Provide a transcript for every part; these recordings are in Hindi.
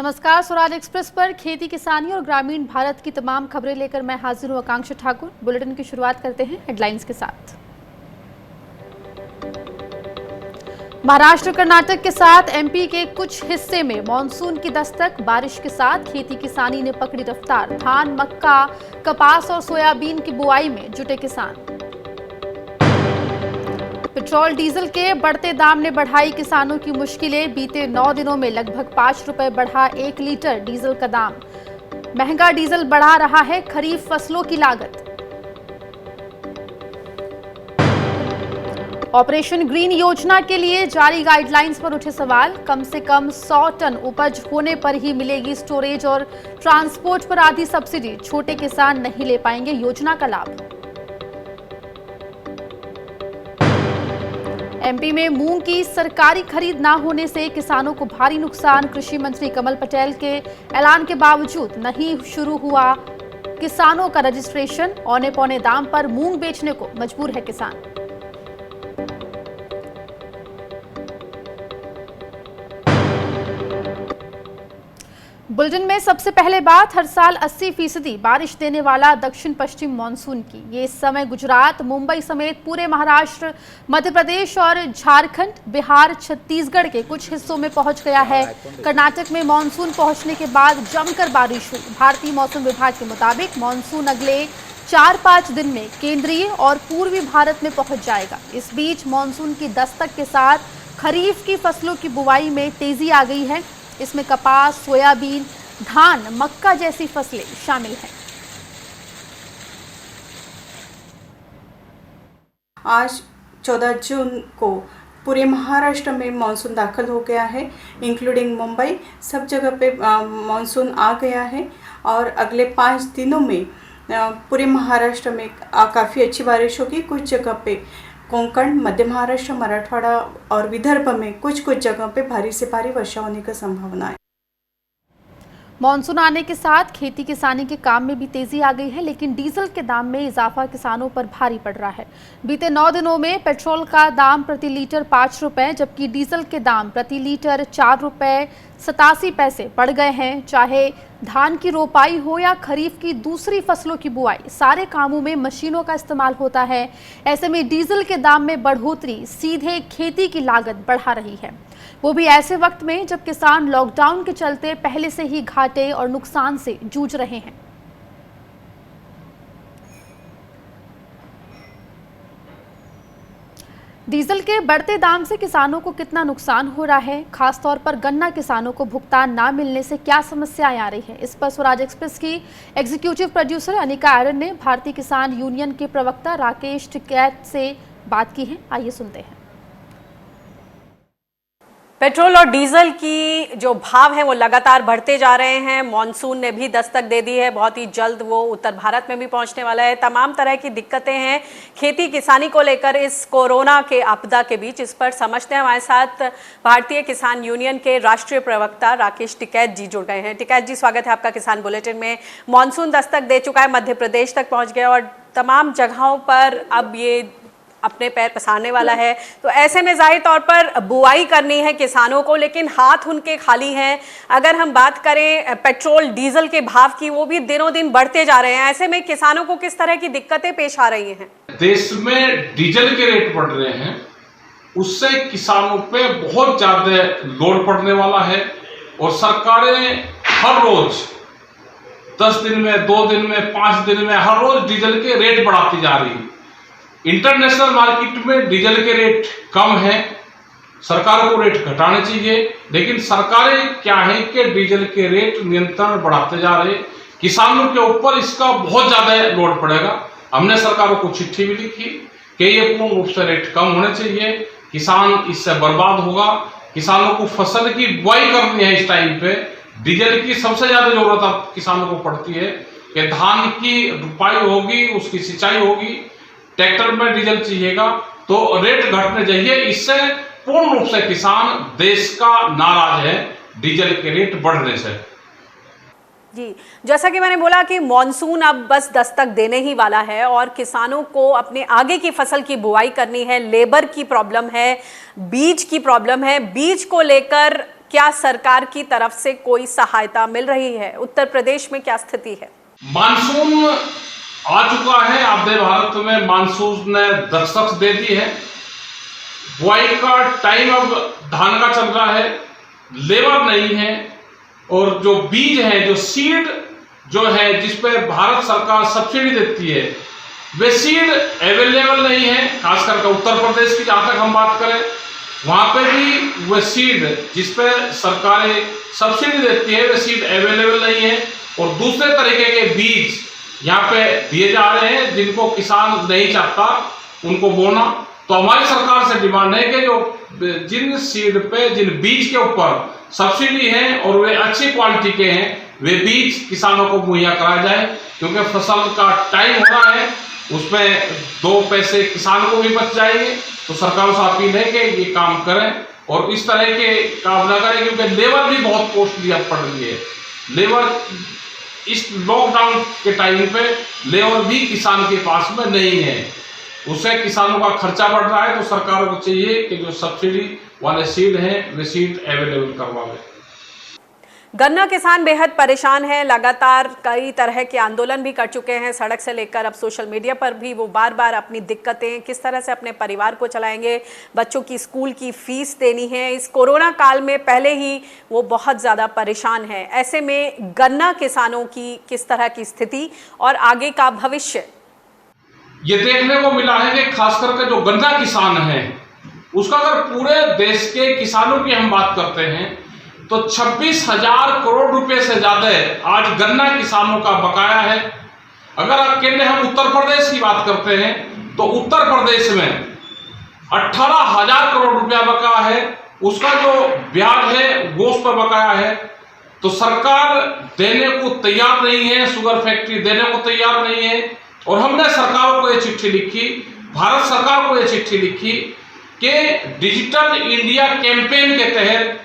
नमस्कार। स्वराज एक्सप्रेस पर खेती किसानी और ग्रामीण भारत की तमाम खबरें लेकर मैं हाजिर हूं आकांक्षा ठाकुर। बुलेटिन की शुरुआत करते हैं हेडलाइंस के साथ। महाराष्ट्र कर्नाटक के साथ एमपी के कुछ हिस्से में मानसून की दस्तक। बारिश के साथ खेती किसानी ने पकड़ी रफ्तार। धान, मक्का, कपास और सोयाबीन की बुआई में जुटे किसान। पेट्रोल डीजल के बढ़ते दाम ने बढ़ाई किसानों की मुश्किलें। बीते 9 दिनों में लगभग 5 रुपए बढ़ा 1 लीटर डीजल का दाम। महंगा डीजल बढ़ा रहा है खरीफ फसलों की लागत। ऑपरेशन ग्रीन योजना के लिए जारी गाइडलाइंस पर उठे सवाल। कम से कम 100 टन उपज होने पर ही मिलेगी स्टोरेज और ट्रांसपोर्ट पर आधी सब्सिडी। छोटे किसान नहीं ले पाएंगे योजना का लाभ। एमपी में मूंग की सरकारी खरीद ना होने से किसानों को भारी नुकसान। कृषि मंत्री कमल पटेल के ऐलान के बावजूद नहीं शुरू हुआ किसानों का रजिस्ट्रेशन। औने पौने दाम पर मूंग बेचने को मजबूर है किसान। बुलेटिन में सबसे पहले बात हर साल 80% बारिश देने वाला दक्षिण पश्चिम मानसून की। ये इस समय गुजरात, मुंबई समेत पूरे महाराष्ट्र, मध्य प्रदेश और झारखंड, बिहार, छत्तीसगढ़ के कुछ हिस्सों में पहुंच गया है। कर्नाटक में मानसून पहुंचने के बाद जमकर बारिश हुई। भारतीय मौसम विभाग के मुताबिक मानसून अगले 4-5 दिन में केंद्रीय और पूर्वी भारत में पहुंच जाएगा। इस बीच मानसून की दस्तक के साथ खरीफ की फसलों की बुवाई में तेजी आ गई है। इसमें कपास, सोयाबीन, धान, मक्का जैसी फसलें शामिल हैं। आज 14 जून को पूरे महाराष्ट्र में मानसून दाखिल हो गया है, इंक्लूडिंग मुंबई। सब जगह पे मानसून आ गया है और अगले 5 दिनों में पूरे महाराष्ट्र में काफ़ी अच्छी बारिश होगी। कुछ जगह पे कोंकण, मध्य महाराष्ट्र, मराठवाड़ा और विदर्भ में कुछ जगहों पे भारी से भारी वर्षा होने की संभावना है। मानसून आने के साथ खेती किसानी के काम में भी तेजी आ गई है, लेकिन डीजल के दाम में इजाफा किसानों पर भारी पड़ रहा है। बीते 9 दिनों में पेट्रोल का दाम प्रति लीटर 5 रुपए, जबकि डीजल के दाम प्रति लीटर 4 रुपए 87 पैसे बढ़ गए हैं। चाहे धान की रोपाई हो या खरीफ की दूसरी फसलों की बुआई, सारे कामों में मशीनों का इस्तेमाल होता है। ऐसे में डीजल के दाम में बढ़ोतरी सीधे खेती की लागत बढ़ा रही है, वो भी ऐसे वक्त में जब किसान लॉकडाउन के चलते पहले से ही घाटे और नुकसान से जूझ रहे हैं। डीजल के बढ़ते दाम से किसानों को कितना नुकसान हो रहा है, खासतौर पर गन्ना किसानों को भुगतान ना मिलने से क्या समस्याएं आ रही है, इस पर स्वराज एक्सप्रेस की एग्जीक्यूटिव प्रोड्यूसर अनिका आर्यन ने भारतीय किसान यूनियन के प्रवक्ता राकेश टिकैत से बात की है। आइए सुनते हैं। पेट्रोल और डीजल की जो भाव है वो लगातार बढ़ते जा रहे हैं। मॉनसून ने भी दस्तक दे दी है, बहुत ही जल्द वो उत्तर भारत में भी पहुंचने वाला है। तमाम तरह की दिक्कतें हैं खेती किसानी को लेकर इस कोरोना के आपदा के बीच। इस पर समझते हैं, हमारे साथ भारतीय किसान यूनियन के राष्ट्रीय प्रवक्ता राकेश टिकैत जी जुड़ गए हैं। टिकैत जी, स्वागत है आपका किसान बुलेटिन में। मॉनसून दस्तक दे चुका है, मध्य प्रदेश तक पहुँच गया और तमाम जगहों पर अब ये अपने पैर पसारने वाला है। तो ऐसे में जाहिर तौर पर बुआई करनी है किसानों को, लेकिन हाथ उनके खाली हैं। अगर हम बात करें पेट्रोल डीजल के भाव की, वो भी दिनों दिन बढ़ते जा रहे हैं। ऐसे में किसानों को किस तरह की दिक्कतें पेश आ रही हैं? देश में डीजल के रेट बढ़ रहे हैं, उससे किसानों पे बहुत ज्यादा लोड पड़ने वाला है और सरकारें हर रोज 10 दिन में, 2 दिन में, 5 दिन में हर रोज डीजल के रेट बढ़ाती जा रही है। इंटरनेशनल मार्केट में डीजल के रेट कम है, सरकारों को रेट घटाने चाहिए, लेकिन सरकारें क्या है कि डीजल के रेट नियंत्रण बढ़ाते जा रहे। किसानों के ऊपर इसका बहुत ज्यादा लोड पड़ेगा। हमने सरकारों को चिट्ठी भी लिखी कि ये पूर्ण रूप से रेट कम होने चाहिए, किसान इससे बर्बाद होगा। किसानों को फसल की बुआई करनी है, इस टाइम पे डीजल की सबसे ज्यादा जरूरत अब किसानों को पड़ती है कि धान की रुपाई होगी, उसकी सिंचाई होगी, ट्रैक्टर में डीजल चाहिएगा, तो रेट घटने चाहिए। इससे पूर्ण रूप से किसान देश का नाराज है डीजल के रेट बढ़ने से। जी, जैसा कि मैंने बोला कि मॉनसून अब बस दस्तक देने ही वाला है और किसानों को अपने आगे की फसल की बुआई करनी है। लेबर की प्रॉब्लम है, बीज की प्रॉब्लम है। बीज को लेकर क्या सरकार की तरफ से कोई सहायता मिल रही है? उत्तर प्रदेश में क्या स्थिति है? मानसून आ चुका है। आधे भारत में मानसून ने दस्तक दे दी है। बुआई का टाइम अब धान का चल रहा है, लेबर नहीं है, और जो बीज है, जो सीड जो है, जिस पे भारत सरकार सब्सिडी देती है, वे सीड अवेलेबल नहीं है। खासकर उत्तर प्रदेश की जहां तक हम बात करें, वहां पे भी वे सीड जिस पे सरकारें सब्सिडी देती है, वे सीड अवेलेबल नहीं है। और दूसरे तरीके के बीज यहाँ पे दिए जा रहे हैं जिनको किसान नहीं चाहता उनको बोना। तो हमारी सरकार से डिमांड है कि जो जिन सीड पे, जिन बीज के ऊपर सब्सिडी है और वे अच्छी क्वालिटी के हैं, वे बीज किसानों को मुहैया कराया जाए, क्योंकि फसल का टाइम हो रहा है, उसमें 2 पैसे किसान को भी बच जाएंगे। तो सरकार से अपील है कि ये काम करें और इस तरह के काम ना करें, क्योंकि लेबर भी बहुत कॉस्टली अब पड़ रही है। लेबर इस लॉकडाउन के टाइम पे लेबर भी किसान के पास में नहीं है, उससे किसानों का खर्चा बढ़ रहा है। तो सरकार को चाहिए कि जो सब्सिडी वाले सीड हैं वे सीड अवेलेबल करवाएं। गन्ना किसान बेहद परेशान है, लगातार कई तरह के आंदोलन भी कर चुके हैं, सड़क से लेकर अब सोशल मीडिया पर भी वो बार बार अपनी दिक्कतें, किस तरह से अपने परिवार को चलाएंगे, बच्चों की स्कूल की फीस देनी है, इस कोरोना काल में पहले ही वो बहुत ज़्यादा परेशान है। ऐसे में गन्ना किसानों की किस तरह की स्थिति और आगे का भविष्य, ये देखने को मिला है कि खास करके जो गन्ना किसान है, उसका अगर पूरे देश के किसानों की हम बात करते हैं तो 26,000 करोड़ रुपए से ज्यादा आज गन्ना किसानों का बकाया है। अगर अकेले हम उत्तर प्रदेश की बात करते हैं तो उत्तर प्रदेश में 18,000 करोड़ रुपया बकाया है। उसका जो ब्याज है वो उस पर बकाया है। तो सरकार देने को तैयार नहीं है, शुगर फैक्ट्री देने को तैयार नहीं है। और हमने सरकारों को ये चिट्ठी लिखी, भारत सरकार को ये चिट्ठी लिखी कि डिजिटल इंडिया कैंपेन के तहत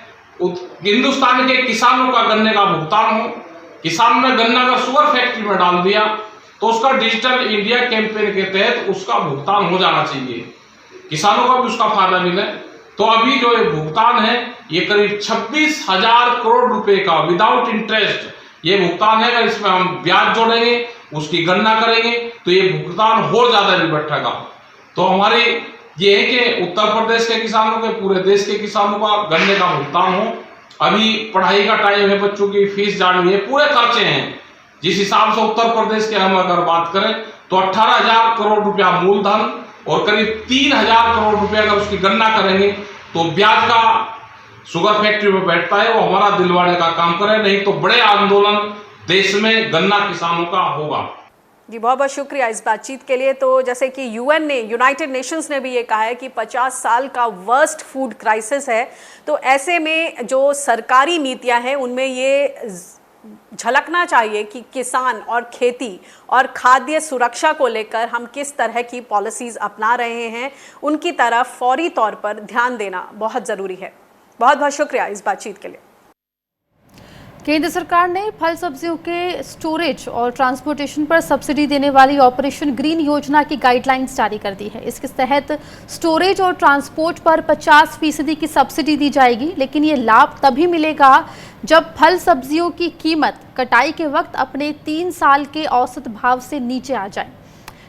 हिंदुस्तान के किसानों का गन्ने का भुगतान हो। किसान ने गन्ना अगर शुगर फैक्ट्री में डाल दिया तो उसका डिजिटल इंडिया कैंपेन के तहत उसका भुगतान हो जाना चाहिए, किसानों का भी उसका फायदा मिले। तो अभी जो ये भुगतान है ये करीब 26,000 करोड़ रुपए का विदाउट इंटरेस्ट ये भुगतान है। अगर इसमें हम ब्याज जोड़ेंगे, उसकी गणना करेंगे तो ये भुगतान और ज्यादा भी बैठेगा। तो हमारी ये है कि उत्तर प्रदेश के किसानों के, पूरे देश के किसानों का गन्ने का भुगतान हो। अभी पढ़ाई का टाइम है, बच्चों की फीस जानी है, पूरे खर्चे हैं। जिस हिसाब से उत्तर प्रदेश के हम अगर बात करें तो 18,000 करोड़ रुपया मूलधन और करीब 3,000 करोड़ रुपया अगर उसकी गणना करेंगे तो ब्याज का शुगर फैक्ट्री में बैठता है, वो हमारा दिलवाने का काम करे, नहीं तो बड़े आंदोलन देश में गन्ना किसानों का होगा। जी बहुत बहुत शुक्रिया इस बातचीत के लिए। तो जैसे कि यूएन ने, यूनाइटेड नेशंस ने भी ये कहा है कि 50 साल का वर्स्ट फूड क्राइसिस है। तो ऐसे में जो सरकारी नीतियां हैं उनमें ये झलकना चाहिए कि किसान और खेती और खाद्य सुरक्षा को लेकर हम किस तरह की पॉलिसीज अपना रहे हैं, उनकी तरफ फौरी तौर पर ध्यान देना बहुत ज़रूरी है। बहुत बहुत शुक्रिया इस बातचीत के लिए। केंद्र सरकार ने फल सब्जियों के स्टोरेज और ट्रांसपोर्टेशन पर सब्सिडी देने वाली ऑपरेशन ग्रीन योजना की गाइडलाइंस जारी कर दी है। इसके तहत स्टोरेज और ट्रांसपोर्ट पर 50% की सब्सिडी दी जाएगी, लेकिन ये लाभ तभी मिलेगा जब फल सब्जियों की कीमत कटाई के वक्त अपने 3 साल के औसत भाव से नीचे आ जाए,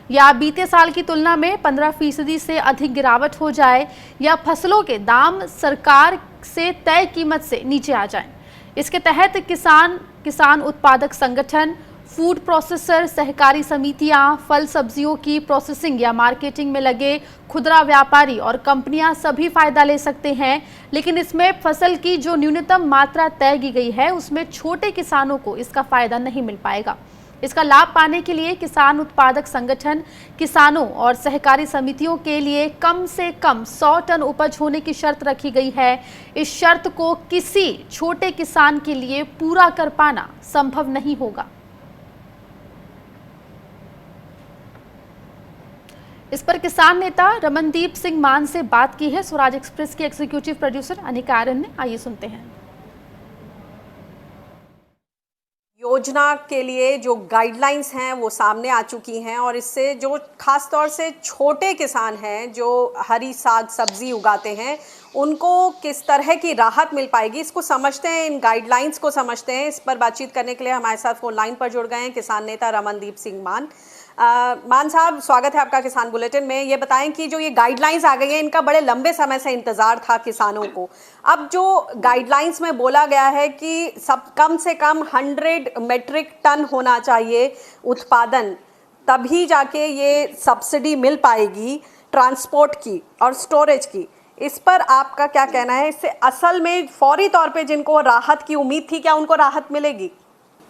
या बीते साल की तुलना में 15% से अधिक गिरावट हो जाए, या फसलों के दाम सरकार से तय कीमत से नीचे आ जाए। इसके तहत किसान उत्पादक संगठन, फूड प्रोसेसर, सहकारी समितियां, फल सब्जियों की प्रोसेसिंग या मार्केटिंग में लगे खुदरा व्यापारी और कंपनियां सभी फायदा ले सकते हैं। लेकिन इसमें फसल की जो न्यूनतम मात्रा तय की गई है उसमें छोटे किसानों को इसका फायदा नहीं मिल पाएगा। इसका लाभ पाने के लिए किसान उत्पादक संगठन, किसानों और सहकारी समितियों के लिए कम से कम 100 टन उपज होने की शर्त रखी गई है। इस शर्त को किसी छोटे किसान के लिए पूरा कर पाना संभव नहीं होगा। इस पर किसान नेता रमनदीप सिंह मान से बात की है स्वराज एक्सप्रेस की एग्जीक्यूटिव प्रोड्यूसर अनिका आर्यन ने। आइए सुनते हैं। योजना के लिए जो गाइडलाइंस हैं वो सामने आ चुकी हैं और इससे जो खास तौर से छोटे किसान हैं जो हरी साग सब्जी उगाते हैं उनको किस तरह की राहत मिल पाएगी, इसको समझते हैं, इन गाइडलाइंस को समझते हैं। इस पर बातचीत करने के लिए हमारे साथ फोन लाइन पर जुड़ गए हैं किसान नेता रमनदीप सिंह मान। मान साहब, स्वागत है आपका किसान बुलेटिन में। ये बताएं कि जो ये गाइडलाइंस आ गई हैं इनका बड़े लंबे समय से इंतजार था किसानों को। अब जो गाइडलाइंस में बोला गया है कि सब कम से कम 100 मेट्रिक टन होना चाहिए उत्पादन, तभी जाके ये सब्सिडी मिल पाएगी ट्रांसपोर्ट की और स्टोरेज की, इस पर आपका क्या कहना है? इससे असल में फौरी तौर पे जिनको राहत की उम्मीद थी, क्या उनको राहत मिलेगी?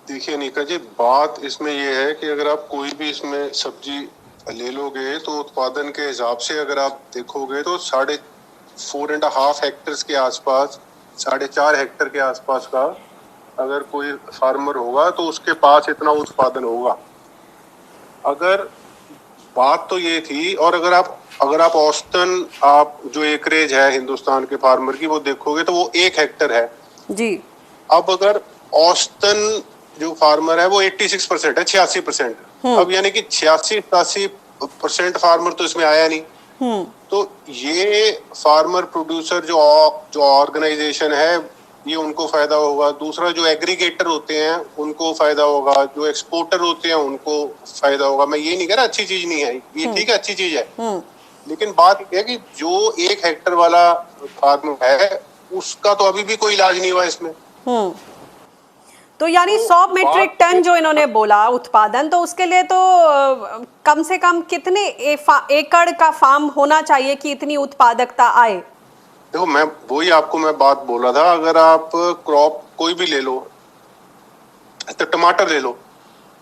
देखिए नीका जी, बात इसमें ये है कि अगर आप कोई भी इसमें सब्जी ले लोगे तो उत्पादन के हिसाब से अगर आप देखोगे तो 4.5 हेक्टेयर के आसपास, 4.5 हेक्टेयर के आसपास का अगर कोई फार्मर होगा तो उसके पास इतना उत्पादन होगा। अगर बात तो ये थी, और अगर आप औसतन आप जो एकरेज है हिंदुस्तान के फार्मर की वो देखोगे तो वो 1 हेक्टेयर है जी। अब अगर औसतन जो फार्मर है वो 86% है, 86%। अब यानी कि 86-87% फार्मर तो इसमें आया नहीं। तो ये फार्मर प्रोड्यूसर जो ऑर्गेनाइजेशन है ये उनको फायदा होगा। दूसरा जो एग्रीगेटर होते हैं उनको फायदा होगा, जो एक्सपोर्टर होते हैं उनको फायदा होगा। मैं ये नहीं कह रहा अच्छी चीज नहीं है, ये ठीक है, अच्छी चीज है, लेकिन बात यह है कि जो 1 हेक्टेयर वाला फार्म है उसका तो अभी भी कोई इलाज नहीं हुआ इसमें। तो यानी 100 मेट्रिक टन जो इन्होंने बोला उत्पादन, तो उसके लिए तो कम से कम कितने एकड़ का फार्म होना चाहिए कि इतनी उत्पादकता आए? देखो, मैं बात बोल रहा था, अगर आप क्रॉप कोई भी ले लो, तो टमाटर ले लो,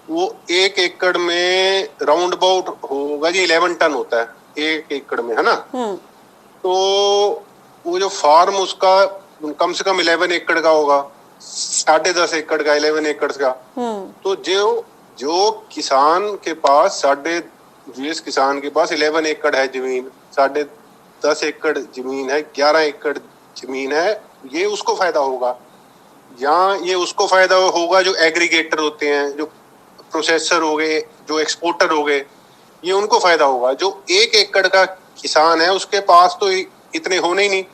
वो 1 एकड़ में राउंड अबाउट होगा जी 11 टन होता है 1 एकड़ में, है ना। तो वो जो फार्म उसका कम से कम 11 एकड़ का होगा, 10.5 एकड़ का, 11 एकड़ का। तो जो किसान के पास जिस किसान के पास 11 एकड़ है जमीन, 10.5 एकड़ जमीन है, 11 एकड़ जमीन है, ये उसको फायदा होगा। या ये उसको फायदा होगा जो एग्रीगेटर होते हैं, जो प्रोसेसर हो गए, जो एक्सपोर्टर हो गए, ये उनको फायदा होगा। जो 1 एकड़ का किसान है उसके पास तो इतने होने ही नहीं।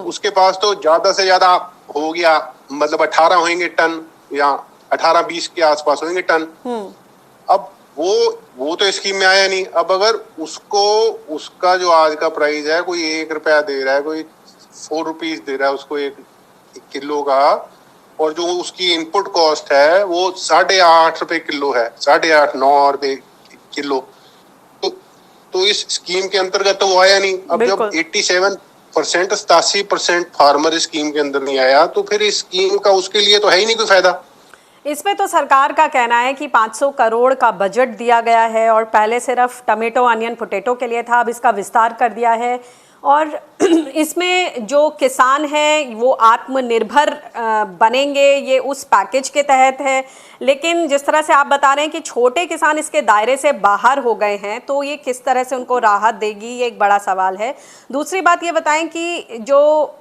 उसके पास तो ज्यादा से ज्यादा हो गया, मतलब 18 होंगे टन या 18-20 के आसपास होंगे टन। अब वो तो स्कीम में आया नहीं। अब अगर उसका जो आज का प्राइस है, कोई 1 रुपया दे रहा है, कोई 4 रुपीज दे रहा है उसको 1 किलो का, और जो उसकी इनपुट कॉस्ट है वो 8.5 रुपए किलो है, 8.5-9 रुपए किलो। तो इस स्कीम के अंतर्गत तो वो आया नहीं। अब जब 87% फार्मर इस स्कीम के अंदर नहीं आया, तो फिर इस स्कीम का उसके लिए तो है ही नहीं कोई फायदा। इसमें तो सरकार का कहना है कि 500 करोड़ का बजट दिया गया है और पहले सिर्फ टमेटो, अनियन, पोटैटो के लिए था, अब इसका विस्तार कर दिया है। और इसमें जो किसान हैं वो आत्मनिर्भर बनेंगे, ये उस पैकेज के तहत है। लेकिन जिस तरह से आप बता रहे हैं कि छोटे किसान इसके दायरे से बाहर हो गए हैं, तो ये किस तरह से उनको राहत देगी, ये एक बड़ा सवाल है। दूसरी बात ये बताएं कि जो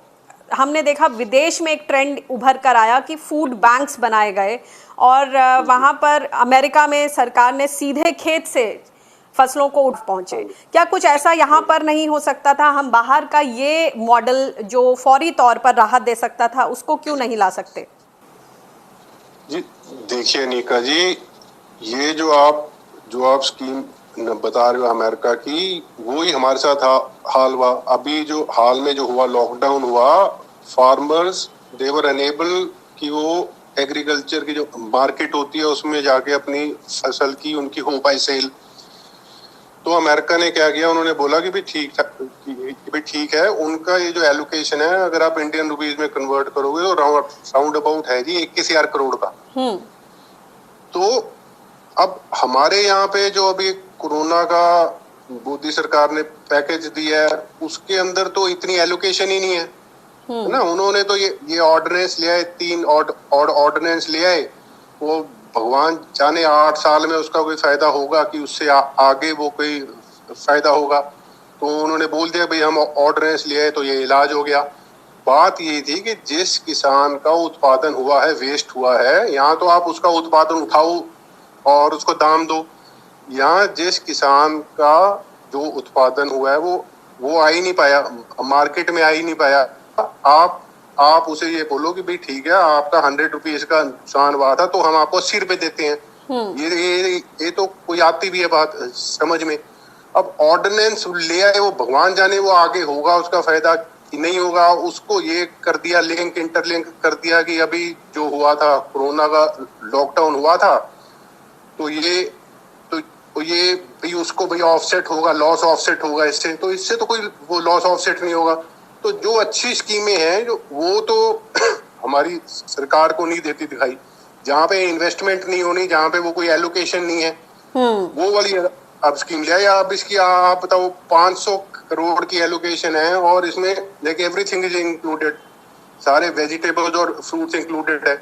हमने देखा विदेश में एक ट्रेंड उभर कर आया कि फूड बैंक्स बनाए गए और वहाँ पर अमेरिका में सरकार ने सीधे खेत से फसलों को उठ पहुंचे। क्या कुछ ऐसा यहाँ पर नहीं हो सकता था? हम बाहर का ये मॉडल जो फौरी तौर पर राहत दे सकता था, उसको क्यों नहीं ला सकते? जी देखिए नीका जी, ये जो आप स्कीम बता रहे हो अमेरिका की, वो ही हमारे साथ हाल हुआ। अभी जो हाल में जो हुआ, लॉकडाउन हुआ, फार्मर्स दे वर अनेबल कि वो एग्रीकल्चर की जो मार्केट होती है उसमें जाके अपनी फसल की उनकी हो पाए सेल। तो अमेरिका ने क्या किया, उन्होंने बोला कि भाई ठीक है, उनका ये जो एलोकेशन है अगर आप इंडियन रुपीज में कन्वर्ट करोगे तो राउंड अबाउट है जी 21,000 करोड़ का। तो अब हमारे यहाँ पे जो अभी कोरोना का मोदी सरकार ने पैकेज दिया है उसके अंदर तो इतनी एलोकेशन ही नहीं है, है ना। उन्होंने तो ये ऑर्डिनेंस लिया है, 3 ऑर्डिनेंस लिया है। वो भगवान जाने 8 साल में उसका कोई फायदा होगा कि उससे आगे वो कोई फायदा होगा। तो उन्होंने बोल दिया भाई हम ऑर्डिनेंस लिए तो ये इलाज हो गया। बात ये थी कि जिस किसान का उत्पादन हुआ है, वेस्ट हुआ है, यहाँ तो आप उसका उत्पादन उठाओ और उसको दाम दो। यहाँ जिस किसान का जो उत्पादन हुआ है वो आ ही नहीं पाया, मार्केट में आ ही नहीं पाया। आप उसे ये बोलो कि भाई ठीक है, आपका 100 रुपीज का नुकसान हुआ था तो हम आपको 80 रुपए देते हैं। ये तो कोई आती भी है बात समझ में। अब ऑर्डिनेंस ले आए, वो भगवान जाने वो आगे होगा उसका फायदा कि नहीं होगा। उसको ये कर दिया, लिंक इंटरलिंक कर दिया कि अभी जो हुआ था, कोरोना का लॉकडाउन हुआ था, तो ये भी उसको भाई ऑफसेट होगा, लॉस ऑफसेट होगा इससे। तो इससे तो कोई वो लॉस ऑफसेट नहीं होगा। तो जो अच्छी स्कीमें हैं जो वो तो हमारी सरकार को नहीं देती दिखाई, जहाँ पे इन्वेस्टमेंट नहीं होनी, जहाँ पे वो कोई एलोकेशन नहीं है, वो वाली अब स्कीम ले आया। अब इसकी आप बताओ 500 करोड़ की एलोकेशन है और इसमें लाइक एवरीथिंग इज इंक्लूडेड, सारे वेजिटेबल्स और फ्रूट्स इंक्लूडेड है।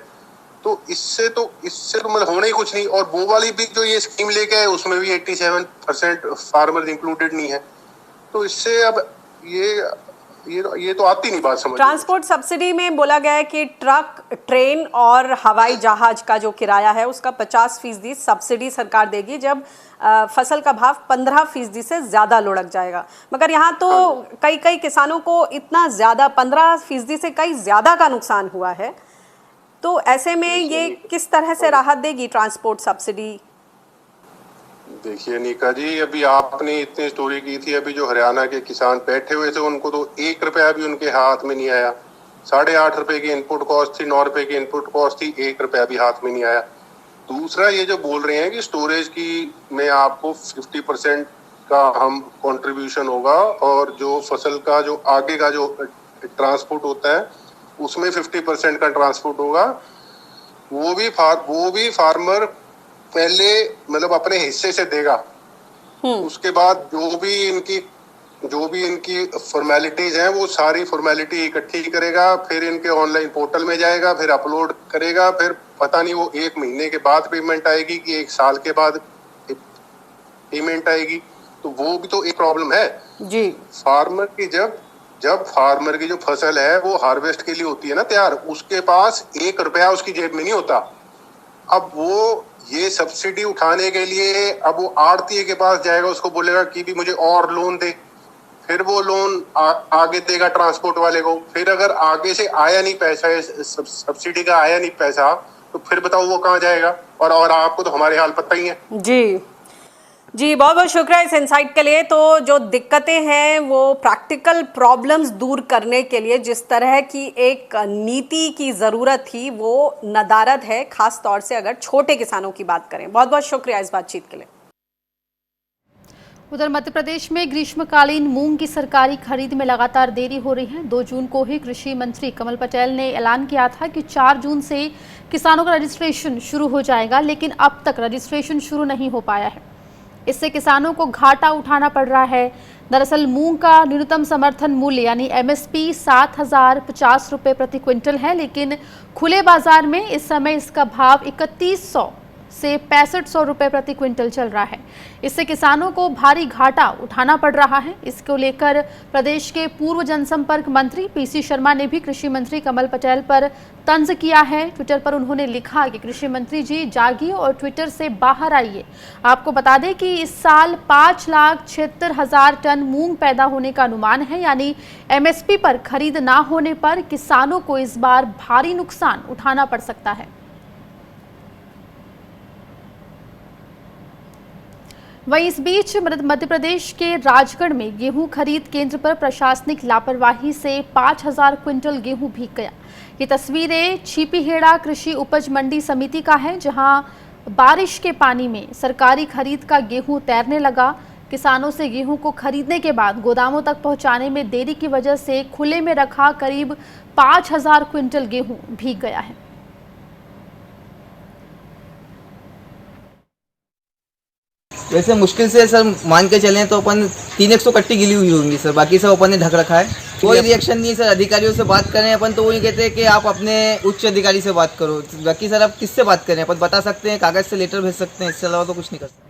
तो इससे तो मतलब होना ही कुछ नहीं। और वो वाली भी जो ये स्कीम लेके आए उसमें भी 87% फार्मर्स इंक्लूडेड नहीं है। तो इससे अब ये तो आती नहीं बात समझ। ट्रांसपोर्ट सब्सिडी में बोला गया है कि ट्रक, ट्रेन और हवाई जहाज का जो किराया है उसका 50% सब्सिडी सरकार देगी जब फसल का भाव 15% से ज्यादा लुढ़क जाएगा। मगर यहाँ तो कई किसानों को इतना ज्यादा 15% से कई ज्यादा का नुकसान हुआ है। तो ऐसे में ये किस तरह से राहत देगी ट्रांसपोर्ट सब्सिडी? देखिए नीका जी, अभी आपने इतनी स्टोरी की थी, अभी जो हरियाणा के किसान बैठे हुए थे उनको तो 1 रुपया भी उनके हाथ में नहीं आया। 8.5 रुपए की इनपुट कॉस्ट थी, 9 रुपए की इनपुट कॉस्ट थी, 1 रुपया भी हाथ में नहीं आया। दूसरा ये जो बोल रहे हैं कि स्टोरेज की में आपको 50% का हम कंट्रीब्यूशन होगा और जो फसल का जो आगे का जो ट्रांसपोर्ट होता है उसमें 50% का ट्रांसपोर्ट होगा। वो भी फार्मर पहले मतलब अपने हिस्से से देगा। उसके बाद जो भी इनकी फॉर्मेलिटीज हैं वो सारी फॉर्मेलिटी इकट्ठी करेगा, फिर इनके ऑनलाइन पोर्टल में जाएगा, फिर अपलोड करेगा, फिर पता नहीं वो 1 महीने के बाद पेमेंट आएगी कि 1 साल के बाद पेमेंट आएगी। तो वो भी तो एक प्रॉब्लम है जी। फार्मर की जब फार्मर की जो फसल है वो हार्वेस्ट के लिए होती है ना तैयार, उसके पास 1 रुपया उसकी जेब में नहीं होता। अब वो ये सब्सिडी उठाने के लिए अब वो आड़ती के पास जाएगा, उसको बोलेगा कि भी मुझे और लोन दे, फिर वो लोन आगे देगा ट्रांसपोर्ट वाले को। फिर अगर आगे से आया नहीं पैसा, सब्सिडी का आया नहीं पैसा, तो फिर बताओ वो कहाँ जाएगा। और आपको तो हमारे हाल पता ही है। जी बहुत बहुत शुक्रिया इस इनसाइट के लिए। तो जो दिक्कतें हैं वो प्रैक्टिकल प्रॉब्लम्स दूर करने के लिए जिस तरह की एक नीति की ज़रूरत थी वो नदारद है, खास तौर से अगर छोटे किसानों की बात करें। बहुत बहुत शुक्रिया इस बातचीत के लिए। उधर मध्य प्रदेश में ग्रीष्मकालीन मूंग की सरकारी खरीद में लगातार देरी हो रही है। 2 जून को ही कृषि मंत्री कमल पटेल ने ऐलान किया था कि 4 जून से किसानों का रजिस्ट्रेशन शुरू हो जाएगा, लेकिन अब तक रजिस्ट्रेशन शुरू नहीं हो पाया है। इससे किसानों को घाटा उठाना पड़ रहा है। दरअसल मूंग का न्यूनतम समर्थन मूल्य यानी MSP 7,050 रुपये प्रति क्विंटल है, लेकिन खुले बाजार में इस समय इसका भाव 3100 से 6500 रुपये प्रति क्विंटल चल रहा है। इससे किसानों को भारी घाटा उठाना पड़ रहा है। इसको लेकर प्रदेश के पूर्व जनसंपर्क मंत्री PC शर्मा ने भी कृषि मंत्री कमल पटेल पर तंज किया है। ट्विटर पर उन्होंने लिखा कि कृषि मंत्री जी जागिए और ट्विटर से बाहर आइए। आपको बता दें कि इस साल 5,76,000 टन मूंग पैदा होने का अनुमान है, यानी MSP पर खरीद ना होने पर किसानों को इस बार भारी नुकसान उठाना पड़ सकता है। वहीं इस बीच मध्य प्रदेश के राजगढ़ में गेहूं खरीद केंद्र पर प्रशासनिक लापरवाही से 5,000 क्विंटल गेहूं भीग गया। ये तस्वीरें छिपीहेड़ा कृषि उपज मंडी समिति का है, जहां बारिश के पानी में सरकारी खरीद का गेहूं तैरने लगा। किसानों से गेहूं को खरीदने के बाद गोदामों तक पहुंचाने में देरी की वजह से खुले में रखा करीब 5,000 क्विंटल गेहूं भीग गया है। वैसे मुश्किल से सर मान के चलें तो अपन 300 कट्टी गिली हुई होंगी सर, बाकी सब अपन ने ढक रखा है। कोई रिएक्शन नहीं सर। अधिकारियों से बात करें अपन तो वही कहते हैं कि आप अपने उच्च अधिकारी से बात करो। बाकी सर आप किससे बात करें? अपन बता सकते हैं, कागज से लेटर भेज सकते हैं, इससे अलावा तो कुछ नहीं कर सकते।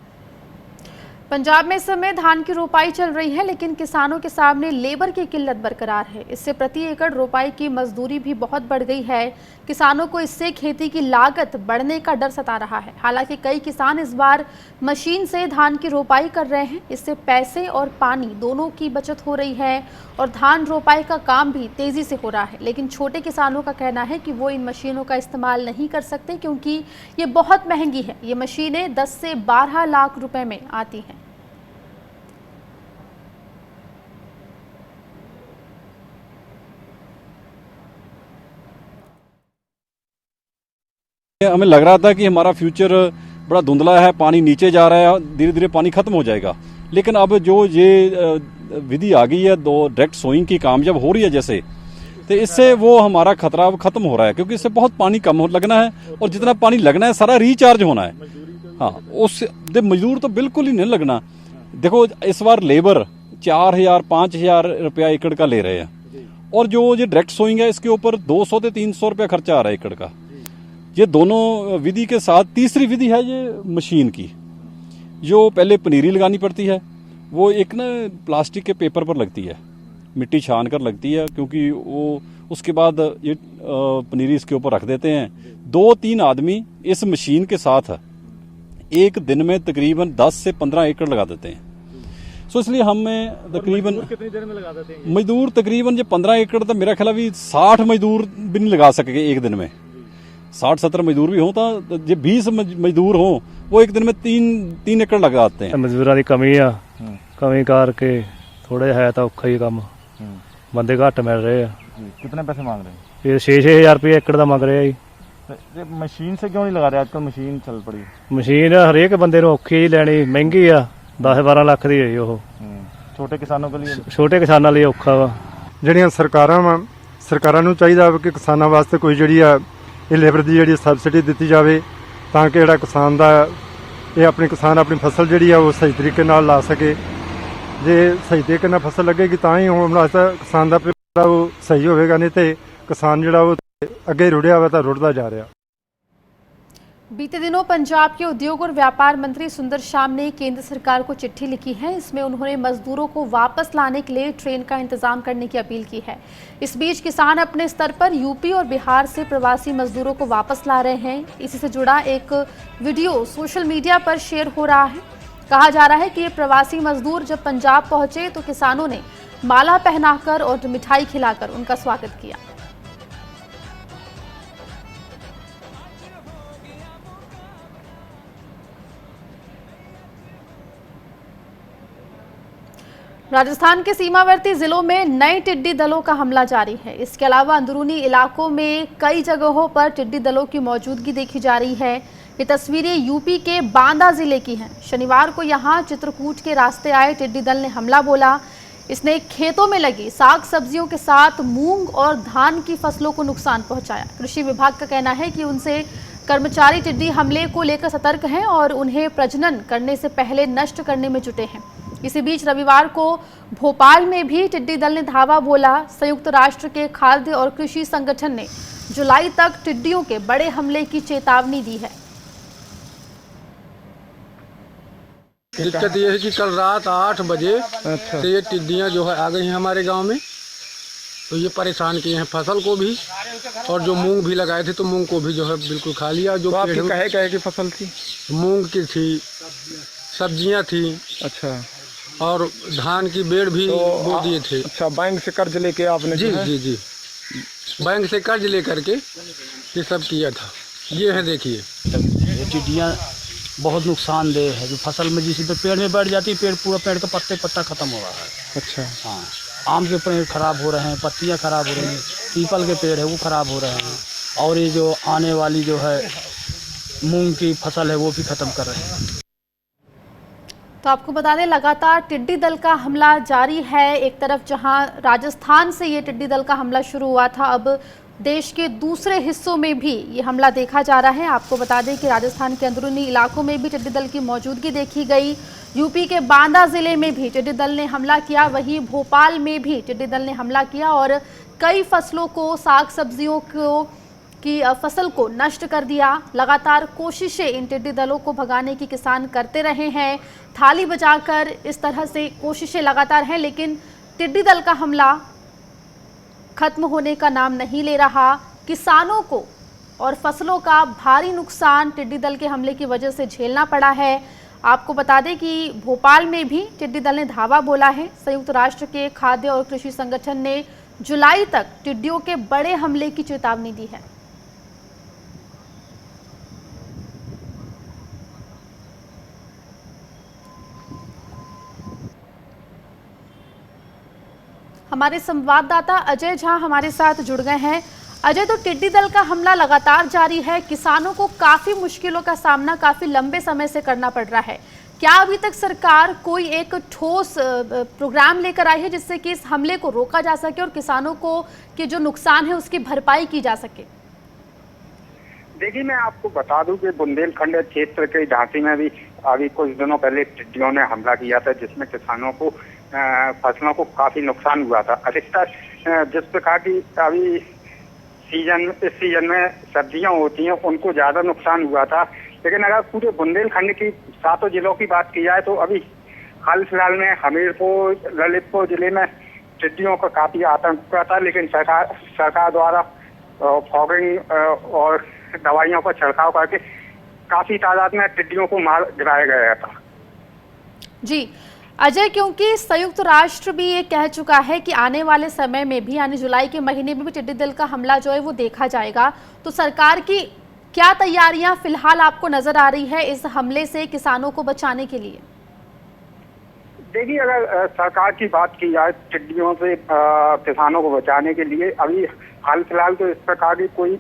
पंजाब में इस समय धान की रोपाई चल रही है, लेकिन किसानों के सामने लेबर की किल्लत बरकरार है। इससे प्रति एकड़ रोपाई की मजदूरी भी बहुत बढ़ गई है। किसानों को इससे खेती की लागत बढ़ने का डर सता रहा है। हालांकि कई किसान इस बार मशीन से धान की रोपाई कर रहे हैं। इससे पैसे और पानी दोनों की बचत हो रही है और धान रोपाई का काम भी तेजी से हो रहा है। लेकिन छोटे किसानों का कहना है कि वो इन मशीनों का इस्तेमाल नहीं कर सकते क्योंकि ये बहुत महंगी है। ये मशीनें 10 से 12 लाख रुपए में आती हैं। हमें लग रहा था कि हमारा फ्यूचर बड़ा धुंधला है, पानी नीचे जा रहा है, धीरे धीरे पानी खत्म हो जाएगा। लेकिन अब जो ये विधि आ गई है, दो डायरेक्ट सोइंग की काम जब हो रही है जैसे, तो इससे वो हमारा खतरा अब खत्म हो रहा है, क्योंकि इससे बहुत पानी कम लगना है और जितना पानी लगना है सारा रिचार्ज होना है। हाँ, उस मजदूर तो बिल्कुल ही नहीं लगना। देखो इस बार लेबर 4,000-5,000 रुपया एकड़ का ले रहे हैं और जो ये डायरेक्ट सोइंग है इसके ऊपर 200 से 300 रुपया खर्चा आ रहा है एकड़ का। ये दोनों विधि के साथ तीसरी विधि है ये मशीन की, जो पहले पनीरी लगानी पड़ती है। वो एक ना प्लास्टिक के पेपर पर लगती है, मिट्टी छान कर लगती है, क्योंकि वो उसके बाद ये पनीरी इसके ऊपर रख देते हैं। 2-3 आदमी इस मशीन के साथ एक दिन में तकरीबन 10 से 15 एकड़ लगा देते हैं। सो इसलिए हमें तकरीबन कितनी देर में लगा देते हैं? मजदूर तकरीबन 15 एकड़ तो मेरा ख्याल अभी 60 मजदूर भी नहीं लगा सकेंगे एक दिन में। 60-70 मजदूर भी हों तो जो 20 मजदूर हों वो एक दिन में 3 एकड़ लगाते हैं। मजदूਰਾਂ ਦੀ ਕਮੀ ਆ, ਕਮੀ ਕਰਕੇ ਥੋੜਾ ਜਿਹਾ ਹੈ ਤਾਂ ਔਖਾ ਹੀ ਕੰਮ। ਬੰਦੇ ਘੱਟ ਮਿਲ ਰਹੇ ਆ। कितने पैसे मांग रहे हैं? ਇਹ 6-6000 ਰੁਪਏ ਏਕੜ ਦਾ ਮੰਗ ਰਿਹਾ ਜੀ। ये मशीन से क्यों नहीं लगा रहे? आजकल मशीन चल पड़ी। ਮਸ਼ੀਨ ਹਰੇਕ ਬੰਦੇ ਨੂੰ ਔਖੀ ਹੀ ਲੈਣੀ, ਮਹਿੰਗੀ ਆ, 10-12 ਲੱਖ ਦੀ ਹੈ ਜੀ ਉਹ। छोटे किसानों के लिए ਛੋਟੇ ਕਿਸਾਨਾਂ ਲਈ ਔਖਾ ਵਾ। ਜਿਹੜੀਆਂ ਸਰਕਾਰਾਂ ਨੂੰ ਚਾਹੀਦਾ ਕਿ ਕਿਸਾਨਾਂ ਵਾਸਤੇ ਕੋਈ ਜਿਹੜੀ ਆ ਇਹ ਲੇਬਰ ਦੀ ਜਿਹੜੀ ਸਬਸਿਡੀ ਦਿੱਤੀ ਜਾਵੇ, ਤਾਂ ਕਿ ਜਿਹੜਾ ਕਿਸਾਨ ਦਾ ਇਹ ਕਿਸਾਨ ਆਪਣੀ ਫਸਲ ਜਿਹੜੀ ਆ ਉਹ ਸਹੀ ਤਰੀਕੇ ਨਾਲ ਲਾ ਸਕੇ। ਜੇ ਸਹੀ ਤਰੀਕੇ ਨਾਲ ਫਸਲ ਲੱਗੇਗੀ ਤਾਂ ਹੀ ਹੁਣ ਵਾਸਤਾ ਕਿਸਾਨ ਦਾ ਉਹ ਸਹੀ ਹੋਵੇਗਾ, ਨਹੀਂ ਤੇ ਕਿਸਾਨ ਜਿਹੜਾ ਉਹ ਅੱਗੇ रुड़िया हुआ था रुड़ता जा रहा। बीते दिनों पंजाब के उद्योग और व्यापार मंत्री सुंदर शाम ने केंद्र सरकार को चिट्ठी लिखी है। इसमें उन्होंने मजदूरों को वापस लाने के लिए ट्रेन का इंतजाम करने की अपील की है। इस बीच किसान अपने स्तर पर यूपी और बिहार से प्रवासी मजदूरों को वापस ला रहे हैं। इसी से जुड़ा एक वीडियो सोशल मीडिया पर शेयर हो रहा है। कहा जा रहा है कि ये प्रवासी मजदूर जब पंजाब पहुंचे तो किसानों ने माला पहनाकर और मिठाई खिलाकर उनका स्वागत किया। राजस्थान के सीमावर्ती जिलों में नए टिड्डी दलों का हमला जारी है। इसके अलावा अंदरूनी इलाकों में कई जगहों पर टिड्डी दलों की मौजूदगी देखी जा रही है। ये तस्वीरें यूपी के बांदा जिले की हैं। शनिवार को यहां चित्रकूट के रास्ते आए टिड्डी दल ने हमला बोला। इसने खेतों में लगी साग सब्जियों के साथ मूंग और धान की फसलों को नुकसान पहुंचाया। कृषि विभाग का कहना है कि उनसे कर्मचारी टिड्डी हमले को लेकर सतर्क हैं और उन्हें प्रजनन करने से पहले नष्ट करने में जुटे हैं। इसी बीच रविवार को भोपाल में भी टिड्डी दल ने धावा बोला। संयुक्त राष्ट्र के खाद्य और कृषि संगठन ने जुलाई तक टिड्डियों के बड़े हमले की चेतावनी दी है। दिक्कत ये है कि कल रात 8 बजे से ये टिड्डियाँ जो है आ गई हैं हमारे गांव में, तो ये परेशान किए हैं फसल को भी, और जो मूंग भी लगाए थे तो मूंग को भी जो है बिल्कुल खा लिया। जो कहे की फसल थी? मूंग की थी, सब्जियां थी, अच्छा, और धान की बेड़ भी बो दिए थे। अच्छा, बैंक से कर्ज लेके आपने? जी जी जी, बैंक से कर्ज लेकर के ये सब किया था। ये है देखिए, ये टिड्डियाँ बहुत नुकसानदेह है। जो फसल में जिस पेड़ में बैठ जाती है, पेड़ पूरा पेड़ का पत्ता खत्म हो रहा है। अच्छा, हाँ, आम के पेड़ खराब हो रहे हैं, पत्तियाँ खराब हो रही हैं, पीपल के पेड़ है वो खराब हो रहे हैं, और ये जो आने वाली जो है मूंग की फसल है वो भी खत्म कर रहे हैं। तो आपको बता दें लगातार टिड्डी दल का हमला जारी है। एक तरफ जहां राजस्थान से ये टिड्डी दल का हमला शुरू हुआ था, अब देश के दूसरे हिस्सों में भी ये हमला देखा जा रहा है। आपको बता दें कि राजस्थान के अंदरूनी इलाकों में भी टिड्डी दल की मौजूदगी देखी गई। यूपी के बांदा जिले में भी टिड्डी दल ने हमला किया, वहीं भोपाल में भी टिड्डी दल ने हमला किया और कई फसलों को, साग सब्जियों की फसल को नष्ट कर दिया। लगातार कोशिशें इन टिड्डी दलों को भगाने की किसान करते रहे हैं, थाली बजाकर इस तरह से कोशिशें लगातार हैं, लेकिन टिड्डी दल का हमला खत्म होने का नाम नहीं ले रहा। किसानों को और फसलों का भारी नुकसान टिड्डी दल के हमले की वजह से झेलना पड़ा है। आपको बता दें कि भोपाल में भी टिड्डी दल ने धावा बोला है। संयुक्त राष्ट्र के खाद्य और कृषि संगठन ने जुलाई तक टिड्डियों के बड़े हमले की चेतावनी दी है। हमारे संवाददाता अजय झा हमारे साथ जुड़ गए हैं। अजय, तो टिड्डी दल का हमला लगातार जारी है, किसानों को काफी मुश्किलों का सामना काफी लंबे समय से करना पड़ रहा है। क्या अभी तक सरकार कोई एक ठोस प्रोग्राम लेकर आई है जिससे कि इस हमले को रोका जा सके और किसानों को के जो नुकसान है उसकी भरपाई की जा सके? देखिए, मैं आपको बता दूं कि बुंदेलखंड क्षेत्र के झांसी में भी अभी कुछ दिनों पहले टिड्डियों ने हमला किया था, जिसमें किसानों को फसलों को काफी नुकसान हुआ था। अधिकतर जिस प्रकार की अभी इस सीजन में सब्जियां होती हैं उनको ज्यादा नुकसान हुआ था, लेकिन अगर पूरे बुंदेलखंड की 7 जिलों की बात की जाए तो अभी हाल फिलहाल में हमीरपुर, ललितपुर जिले में टिड्डियों का काफी आतंक हुआ था, लेकिन सरकार द्वारा फॉगिंग और दवाइयों का छिड़काव करके काफी तादाद में टिड्डियों को मार गिराया गया था। जी अजय, क्योंकि संयुक्त राष्ट्र भी ये कह चुका है कि आने वाले समय में भी यानी जुलाई के महीने में भी टिड्डी दल का हमला जो है वो देखा जाएगा, तो सरकार की क्या तैयारियां फिलहाल आपको नजर आ रही है इस हमले से किसानों को बचाने के लिए? देखिए, अगर सरकार की बात की जाए टिड्डियों से किसानों को बचाने के लिए अभी हाल फिलहाल तो इस प्रकार की कोई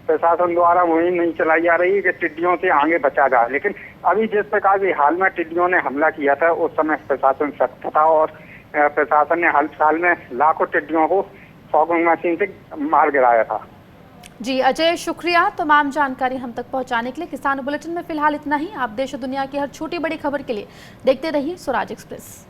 प्रशासन द्वारा मुहिम नहीं चलाई जा रही है कि टिड्डियों से आगे बचा जाए, लेकिन अभी जिस प्रकार से हाल में टिड्डियों ने हमला किया था उस समय प्रशासन सख्त था और प्रशासन ने हाल फिलहाल में लाखों टिड्डियों को फॉगिंग मशीन से मार गिराया था। जी अजय, शुक्रिया तमाम जानकारी हम तक पहुंचाने के लिए। किसान बुलेटिन में फिलहाल इतना ही। आप देश और दुनिया की हर छोटी बड़ी खबर के लिए देखते रहिए स्वराज एक्सप्रेस।